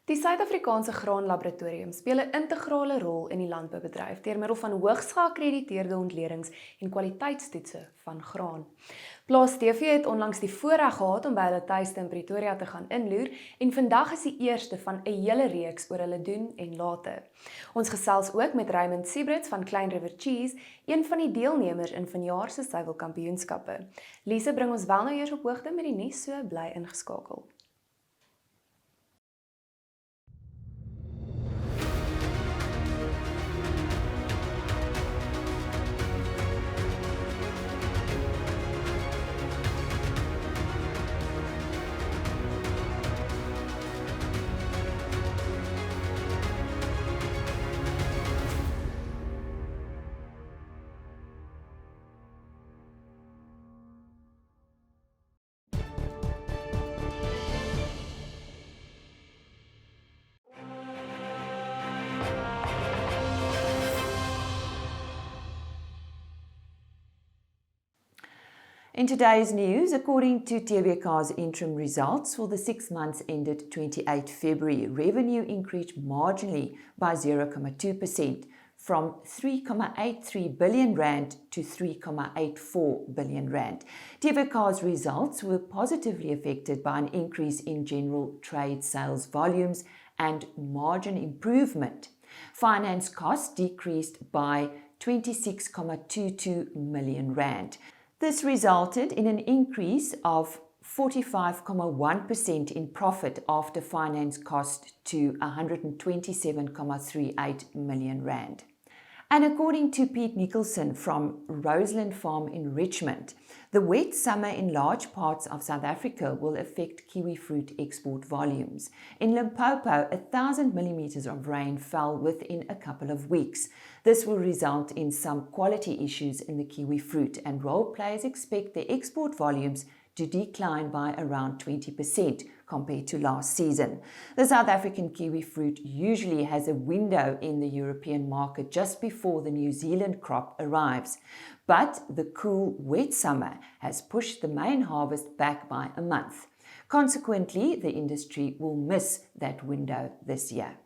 Die Suid-Afrikaanse Graanlaboratorium speel 'n integrale rol in die landboubedryf deur middel van hoogs geakkrediteerde ontledings en kwaliteitstoetse van graan. Plaas TV het onlangs die voorreg gehad om by hulle tuiste in Pretoria te gaan inloer en vandag is die eerste van 'n hele reeks oor hulle doen en late. Ons gesels ook met Raymond Siebrits van Kleinriver, een van die deelnemers in vanjaar se Suiwelkampioenskappe. Lise bring ons wel nou eers op hoogte met die nuus, so bly ingeskakel. In today's news, according to TVK's interim results for the 6 months ended 28 February, revenue increased marginally by 0.2% from 3.83 billion rand to 3.84 billion rand. TVK's results were positively affected by an increase in general trade sales volumes and margin improvement. Finance costs decreased by 26.22 million rand. This resulted in an increase of 45.1% in profit after finance cost to 127.38 million rand. And according to Pete Nicholson from Roseland Farm in Richmond, the wet summer in large parts of South Africa will affect kiwi fruit export volumes. In Limpopo, 1,000 millimeters of rain fell within a couple of weeks. This will result in some quality issues in the kiwi fruit, and role players expect the export volumes to decline by around 20% compared to last season. The South African kiwi fruit usually has a window in the European market just before the New Zealand crop arrives, but the cool, wet summer has pushed the main harvest back by a month. Consequently, the industry will miss that window this year.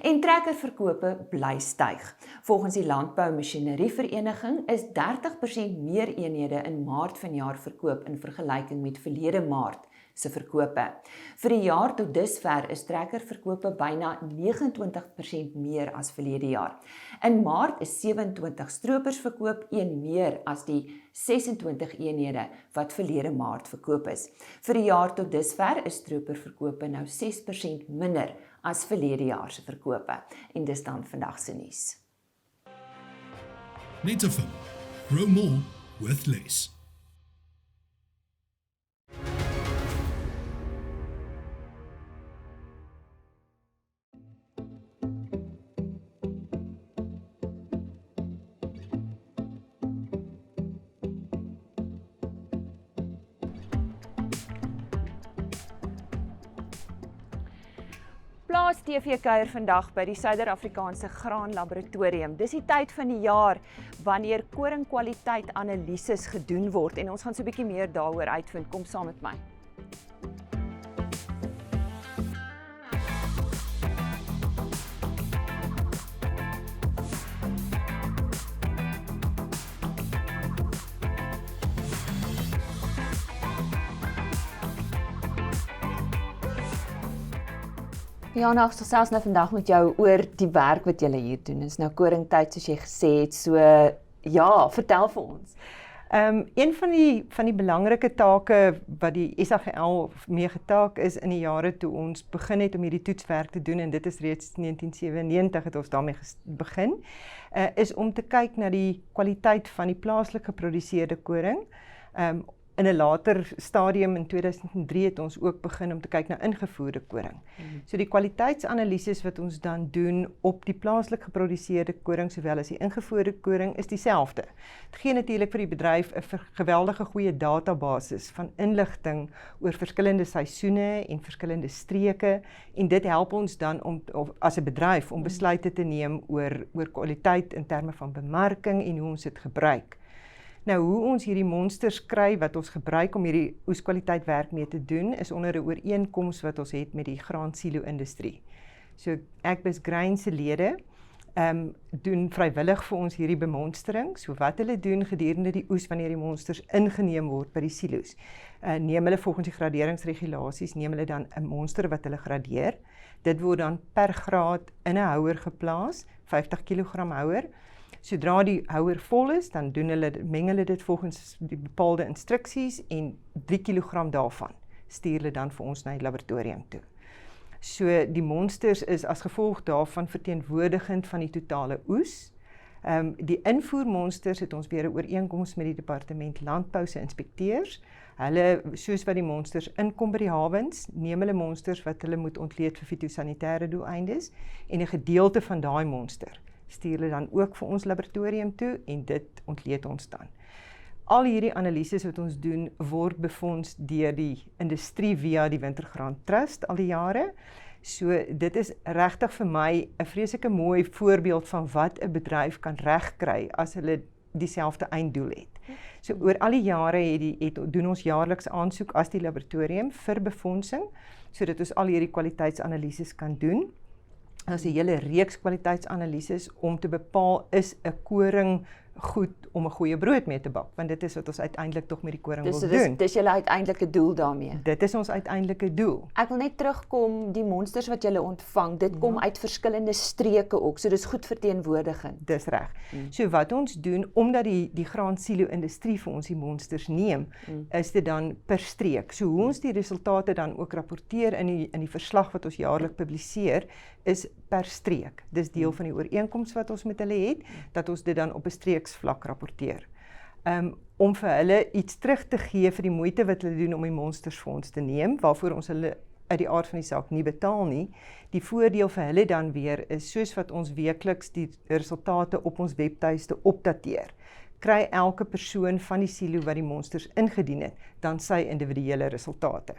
En trekkerverkope bly styg. Volgens die Landboumasjinerievereniging is 30% meer eenhede in Maart vanjaar verkoop in vergelyking met verlede Maart se verkope. Vir die jaar tot dusver is trekkerverkope byna 29% meer as verlede jaar. In Maart is 27 stroopers verkoop, een meer as die 26 eenhede wat verlede Maart verkoop is. Vir die jaar tot dusver is stroperverkope nou 6% minder as verlede jaar se verkope. En dis dan vandag se nuus. Netafim. Grow more with less. Plaas TV kuier vandag by die Suider-Afrikaanse Graanlaboratorium. Dis die tyd van die jaar wanneer koringkwaliteit-analises gedoen word en ons gaan so 'n bietjie meer daaroor uitvind. Kom saam met my. Ja, nou gesels nou vandag met jou oor die werk wat julle hier doen. Dit is nou koringtyd soos jy gesê het. So ja, vertel vir ons. Een van die belangrike take wat die SAGL mee getaak is in die jare toe ons begin het om hierdie toetswerk te doen, en dit is reeds 1997 het ons daarmee begin, is om te kyk na die kwaliteit van die plaaslik geproduseerde koring. In 'n later stadium in 2003 het ons ook begin om te kyk na ingevoerde koring. So die kwaliteitsanalises wat ons dan doen op die plaaslik geproduseerde koring sowel as die ingevoerde koring is dieselfde. Dit gee natuurlik vir die bedryf 'n geweldige goeie databasis van inligting oor verskillende seisoene en verskillende streke, en dit help ons dan om as 'n bedryf om besluite te neem oor kwaliteit in terme van bemarking en hoe ons dit gebruik. Nou hoe ons hierdie monsters kry wat ons gebruik om hierdie oeskwaliteit werk mee te doen, is onder 'n ooreenkoms wat ons het met die graansilo-industrie. So Agbus Grain se lede doen vrywillig vir ons hierdie bemonstering. So wat hulle doen gedurende die oes wanneer die monsters ingeneem word by die silo's. Neem hulle volgens die graderingsregulasies, neem hulle dan 'n monster wat hulle gradeer. Dit word dan per graad in 'n houer geplaas, 50 kg houer. Sodra die houer vol is, dan meng hulle dit volgens die bepaalde instruksies en 3 kg daarvan stuur hulle dan vir ons na die laboratorium toe. So die monsters is as gevolg daarvan verteenwoordigend van die totale oes. Die invoermonsters het ons weer 'n ooreenkoms met die departement landbou se inspekteurs. Hulle, soos wat die monsters inkom by die hawens, neem hulle monsters wat hulle moet ontleed vir fitosanitêre doeleindes en 'n gedeelte van daai monster stuur hulle dan ook vir ons laboratorium toe en dit ontleed ons dan. Al hierdie analises wat ons doen word befonds deur die industrie via die Wintergraan Trust al die jare. So dit is regtig vir my 'n vreeslike mooi voorbeeld van wat 'n bedryf kan regkry as hulle dieselfde einddoel het. So oor al die jare doen ons jaarliks aansoek as die laboratorium vir befondsing, sodat ons al hierdie kwaliteitsanalises kan doen. Ons het 'n hele reeks kwaliteitsanalises om te bepaal is 'n koring goed om 'n goeie brood mee te bak, want dit is wat ons uiteindelik tog met die koring wil doen. Dis julle uiteindelike doel daarmee. Dit is ons uiteindelike doel. Ek wil net terugkom, die monsters wat julle ontvang, dit kom uit verskillende streke ook, so dis goed verteenwoordigend. Dis reg. So wat ons doen, omdat die graansilo-industrie vir ons die monsters neem, is dit dan per streek. So hoe ons die resultate dan ook rapporteer in die verslag wat ons jaarliks publiseer, is per streek. Dis deel van die ooreenkoms wat ons met hulle het, dat ons dit dan op 'n streeksvlak rapporteer. Om vir hulle iets terug te gee vir die moeite wat hulle doen om die monsters vir ons te neem, waarvoor ons hulle uit die aard van die saak nie betaal nie. Die voordeel vir hulle dan weer is, soos wat ons weekliks die resultate op ons webtuiste opdateer, kry elke persoon van die silo wat die monsters ingedien het, dan sy individuele resultate.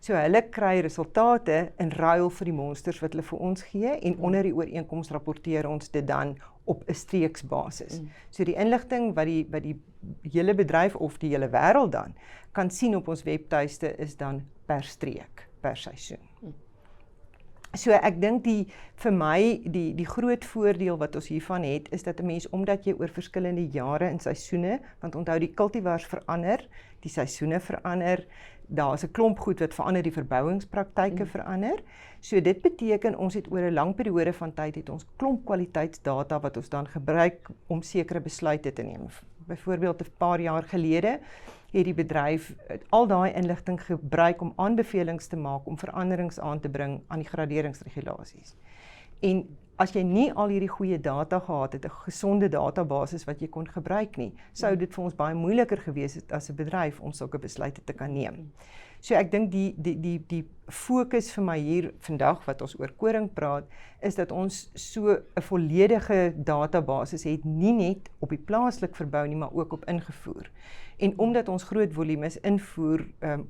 So hulle kry resultate in ruil vir die monsters wat hulle vir ons gee en onder die ooreenkoms rapporteer ons dit dan op 'n streeksbasis. So die inligting wat die hele bedryf of die hele wêreld dan kan sien op ons webtuiste is dan per streek, per seisoen. So ek dink vir my die groot voordeel wat ons hiervan het, is dat 'n mens, omdat jy oor verskillende jare en seisoene, want onthou die kultivars verander, die seisoene verander, daar is 'n klomp goed wat verander, die verbouingspraktyke verander. So dit beteken ons het oor 'n lang periode van tyd het ons klomp kwaliteitsdata wat ons dan gebruik om sekere besluite te neem. Byvoorbeeld 'n paar jaar gelede het die bedryf al daai inligting gebruik om aanbevelings te maak om veranderings aan te bring aan die graderingsregulasies. En as jy nie al hierdie goeie data gehad het, 'n gesonde databasis wat jy kon gebruik nie, sou dit vir ons baie moeiliker gewees het as 'n bedryf om sulke besluite te kan neem. So ek dink die fokus vir my hier vandag wat ons oor koring praat, is dat ons so 'n volledige databasis het, nie net op die plaaslik verbou nie, maar ook op ingevoer. En omdat ons groot volumes invoer,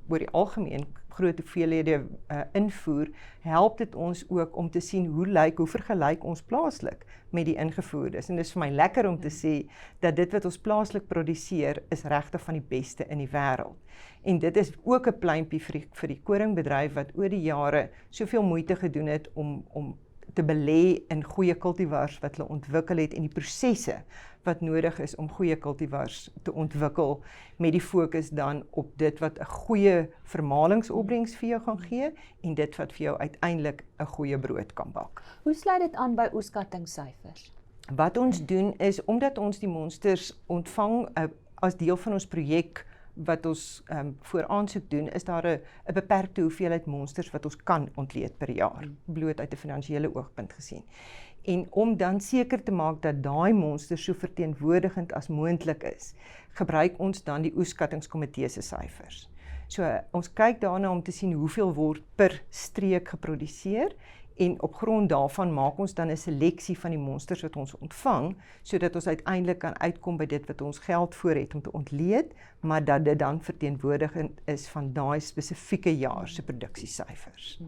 oor die algemeen groot hoeveelhede invoer, help dit ons ook om te sien hoe vergelyk ons plaaslik met die ingevoerdes. En dis vir my lekker om te sê dat dit wat ons plaaslik produseer is regtig van die beste in die wêreld. En dit is ook 'n pluimpie vir die koringbedryf wat oor die jare soveel moeite gedoen het om te belê in goeie kultivars wat hulle ontwikkel het en die prosesse wat nodig is om goeie kultivars te ontwikkel, met die fokus dan op dit wat 'n goeie vermalingsopbrengs vir jou gaan gee en dit wat vir jou uiteindelik 'n goeie brood kan bak. Hoe sluit dit aan by oeskattingssyfers? Wat ons doen is, omdat ons die monsters ontvang as deel van ons projek wat ons voor aansoek doen, is daar 'n beperkte hoeveelheid monsters wat ons kan ontleed per jaar, bloot uit 'n finansiële oogpunt gesien. En om dan seker te maak dat daai monsters so verteenwoordigend as moontlik is, gebruik ons dan die oeskattingskomitee se syfers. So ons kyk daarna om te sien hoeveel word per streek geproduseer, en op grond daarvan maak ons dan 'n seleksie van die monsters wat ons ontvang, sodat ons uiteindelik kan uitkom by dit wat ons geld voor het om te ontleed, maar dat dit dan verteenwoordigend is van daai spesifieke jaar se produksiesyfers.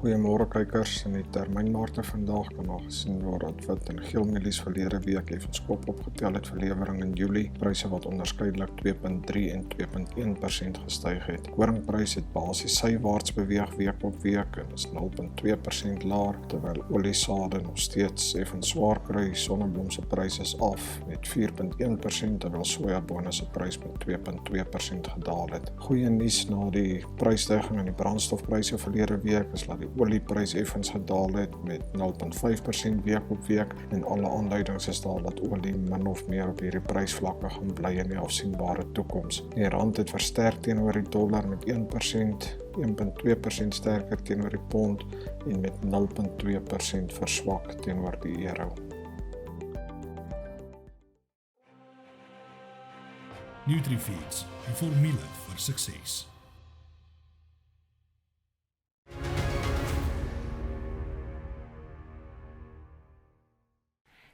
Goeiemôre kykers, in die termynmarkte vandag kan al gesien word dat wit en geel mielies verlede week effens kop opgetel het vir lewering in Julie. Pryse wat onderskeidelik 2.3 en 2.1% gestyg het. Horingprys het basies sywaarts beweeg week op week en is 0.2% laer, terwyl oliesade nog steeds effens swaar kry. Sonneblom se prys is af met 4.1%, terwyl sojabone se prys met 2.2% gedaal het. Goeie nuus na die prysstyging in die brandstofpryse verlede week is dat die olieprys effens gedaal het met 0.5% week op week en alle aanduidings is daar dat olie min of meer op hierdie prysvlakke gaan bly in die afsienbare toekoms. Die rand het versterk teenoor die dollar met 1%, 1.2% sterker teenoor die pond en met 0.2% verswak teenoor die euro. NutriFeeds, die formule vir sukses.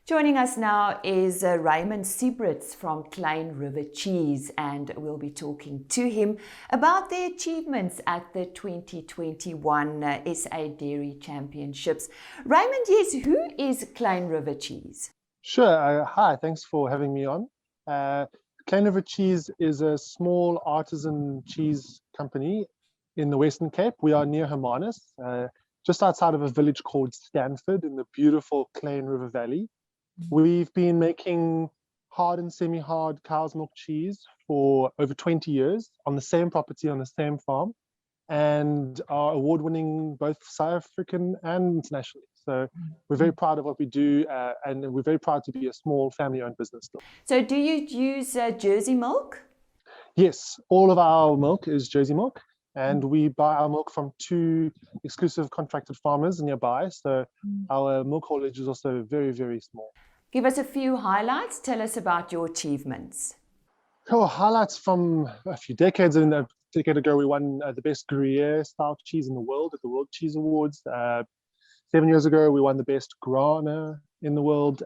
Joining us now is Raymond Siebrits from Kleinriver Cheese, and we'll be talking to him about their achievements at the 2021 SA Dairy Championships. Raymond, yes, who is Kleinriver Cheese? Sure. Hi, thanks for having me on. Kleinriver Cheese is a small artisan cheese company in the Western Cape. We are near Hermanus, just outside of a village called Stanford in the beautiful Kleinriver Valley. We've been making hard and semi-hard cow's milk cheese for over 20 years on the same property, on the same farm, and are award-winning both South African and internationally. So we're very proud of what we do, and we're very proud to be a small family-owned business still. So do you use Jersey milk? Yes, all of our milk is Jersey milk, and we buy our milk from 2 exclusive contracted farmers nearby. So our milk haulage is also very, very small. Give us a few highlights. Tell us about your achievements. Highlights from a few decades. A decade ago, we won the best Gruyere style cheese in the world at the World Cheese Awards. 7 years ago, we won the best Grana in the world.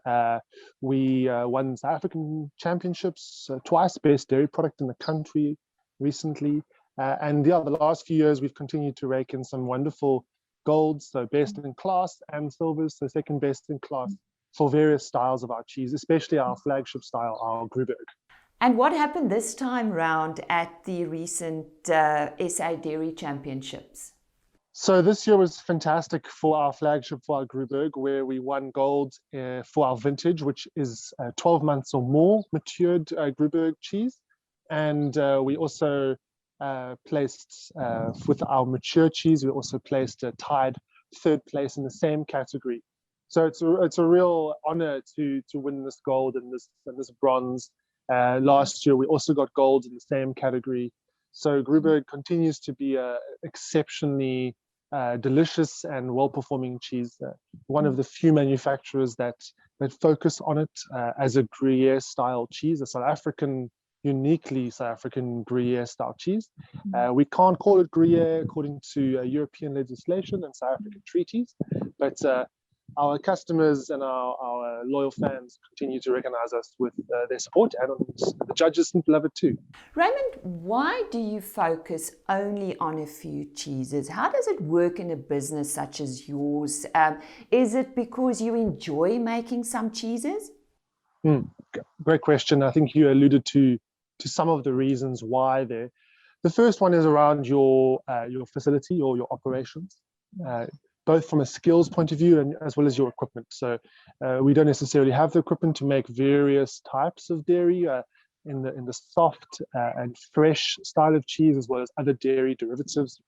We won South African Championships twice, best dairy product in the country recently. And the last few years, we've continued to rake in some wonderful golds, so best in class, and silvers, so second best in class for various styles of our cheese, especially our flagship style, our Gruberg. And what happened this time round at the recent SA Dairy Championships? So this year was fantastic for our flagship, for our Gruberg, where we won gold for our vintage, which is 12 months or more matured Gruberg cheese. And we also placed, with our mature cheese, we also placed a tied 3rd place in the same category. So it's a real honor to win this gold and this bronze. Last year, we also got gold in the same category. So Gruberg continues to be a exceptionally delicious and well-performing cheese. One of the few manufacturers that focus on it as a Gruyere-style cheese, a South African, uniquely South African Gruyere-style cheese. We can't call it Gruyere according to European legislation and South African treaties, but our customers and our loyal fans continue to recognize us with their support, and the judges love it too. Raymond, why do you focus only on a few cheeses? How does it work in a business such as yours? Is it because you enjoy making some cheeses? Great question. I think you alluded to some of the reasons why there. The first one is around your facility or your operations. Both from a skills point of view and as well as your equipment. So we don't necessarily have the equipment to make various types of dairy in the soft and fresh style of cheese, as well as other dairy derivatives,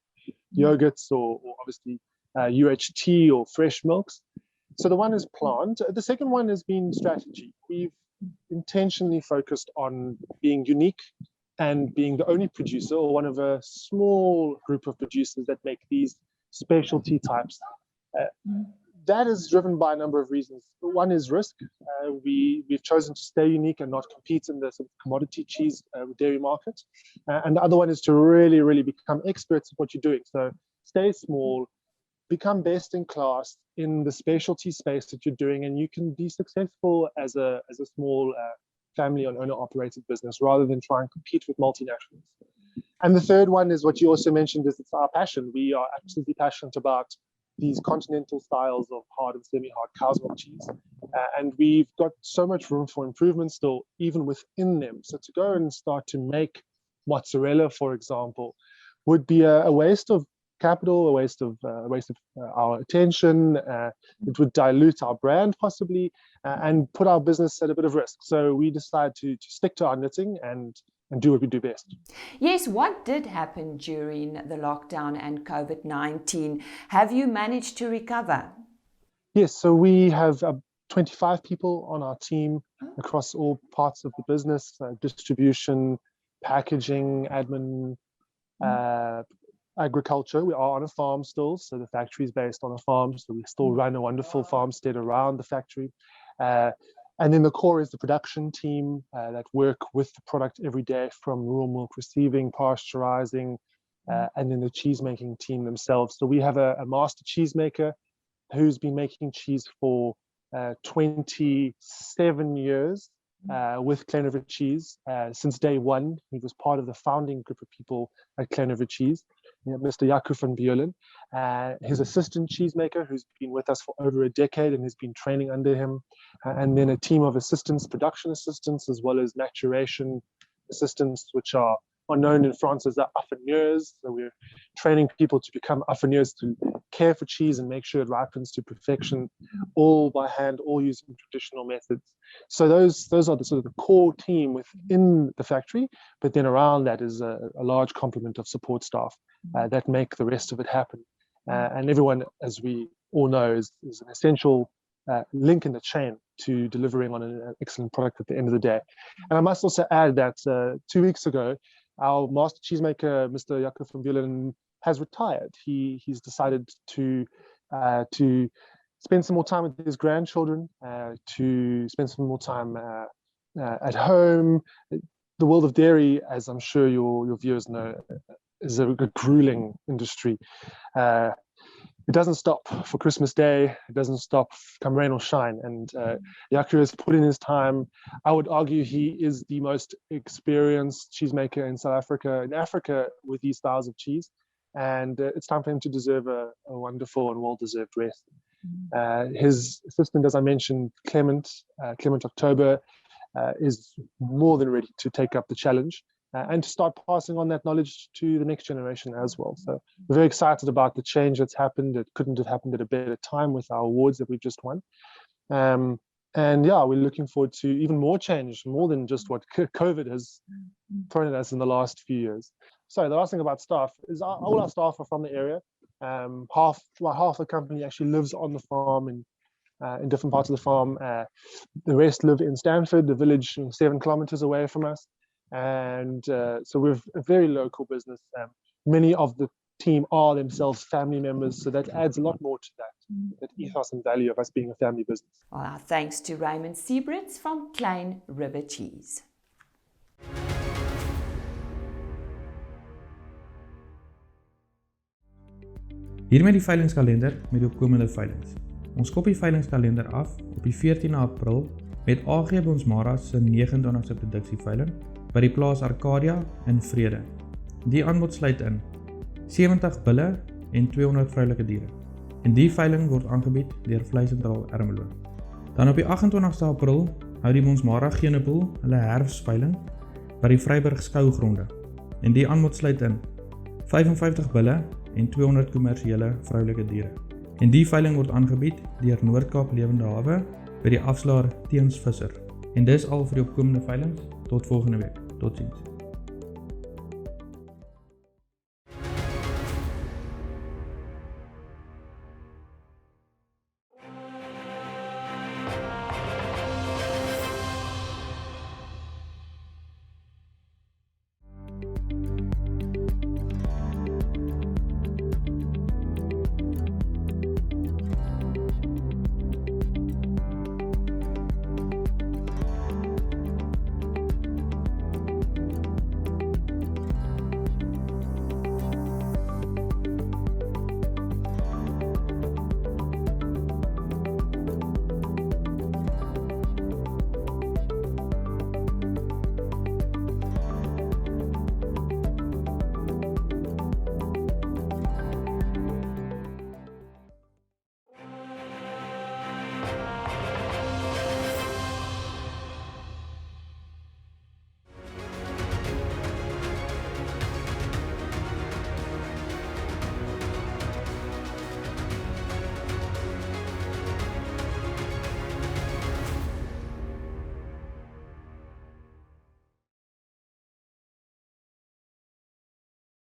yogurts or obviously UHT or fresh milks. So the one is plant. The second one has been strategy. We've intentionally focused on being unique and being the only producer or one of a small group of producers that make these specialty types. That is driven by a number of reasons. One is risk. We've chosen to stay unique and not compete in the sort of commodity cheese dairy market. And the other one is to really, really become experts at what you're doing. So stay small, become best in class in the specialty space that you're doing, and you can be successful as a small family and owner-operated business rather than try and compete with multinationals. And the third one is what you also mentioned, is it's our passion. We are absolutely passionate about these continental styles of hard and semi-hard cow's milk cheese. And we've got so much room for improvement still, even within them. So to go and start to make mozzarella, for example, would be a waste of capital, a waste of our attention. It would dilute our brand possibly, and put our business at a bit of risk. So we decided to stick to our knitting and do what we do best. Yes, what did happen during the lockdown and COVID-19? Have you managed to recover? Yes, so we have 25 people on our team across all parts of the business, distribution, packaging, admin, agriculture. We are on a farm still, so the factory is based on a farm, so we still run a wonderful farmstead around the factory. And then the core is the production team that work with the product every day, from raw milk receiving, pasteurizing, and then the cheese making team themselves. So we have a master cheesemaker who's been making cheese for 27 years with Kleinriver Cheese since day one. He was part of the founding group of people at Kleinriver Cheese. Mr. Jaco van Beulen, his assistant cheesemaker, who's been with us for over a decade and has been training under him, and then a team of assistants, production assistants, as well as maturation assistants, which are known in France as the affineurs. So we're training people to become affineurs, to care for cheese and make sure it ripens to perfection, all by hand, all using traditional methods. So those are the sort of the core team within the factory, but then around that is a large complement of support staff that make the rest of it happen. And everyone, as we all know, is an essential link in the chain to delivering on an excellent product at the end of the day. And I must also add that 2 weeks ago, our master cheesemaker, Mr. Jaco van Beulen, has retired. He's decided to spend some more time with his grandchildren, to spend some more time at home. The world of dairy, as I'm sure your viewers know, is a grueling industry. It doesn't stop for Christmas Day. It doesn't stop come rain or shine. And Jaco has put in his time. I would argue he is the most experienced cheesemaker in South Africa, in Africa, with these styles of cheese. And it's time for him to deserve a wonderful and well-deserved rest. His assistant, as I mentioned, Clement October, is more than ready to take up the challenge and to start passing on that knowledge to the next generation as well. So we're very excited about the change that's happened. It couldn't have happened at a better time with our awards that we've just won. And yeah, we're looking forward to even more change, more than just what COVID has thrown at us in the last few years. So the last thing about staff is all our staff are from the area. Half the company actually lives on the farm in different parts of the farm. The rest live in Stanford, the village 7 kilometers away from us. And so we're a very local business. Many of the team are themselves family members, so that adds a lot more to that ethos and value of us being a family business. Well, our thanks to Raymond Siebrits from Kleinriver Cheese. Hiermee die veilingskalender met die opkomende veilings. Ons skop die veilingskalender af op die 14 April met AG Bonsmara se 29ste produksieveiling by die Plaas Arcadia in Vrede. Die aanbod sluit in 70 bulle en 200 vroulike diere. En die veiling word aangebied deur Vleisentraal Ermelo. Dan op die 28ste April hou die Bonsmara Genepool hulle herfsveiling by die Vryburg skougronde. En die aanbod sluit in 55 bulle en 200 kommersiële vroulike diere. En die veiling word aangebied deur Noord-Kaap Lewende Hawe by die afslaer Teens Visser. En dis al vir die opkomende veilings. Tot volgende week. Totsiens.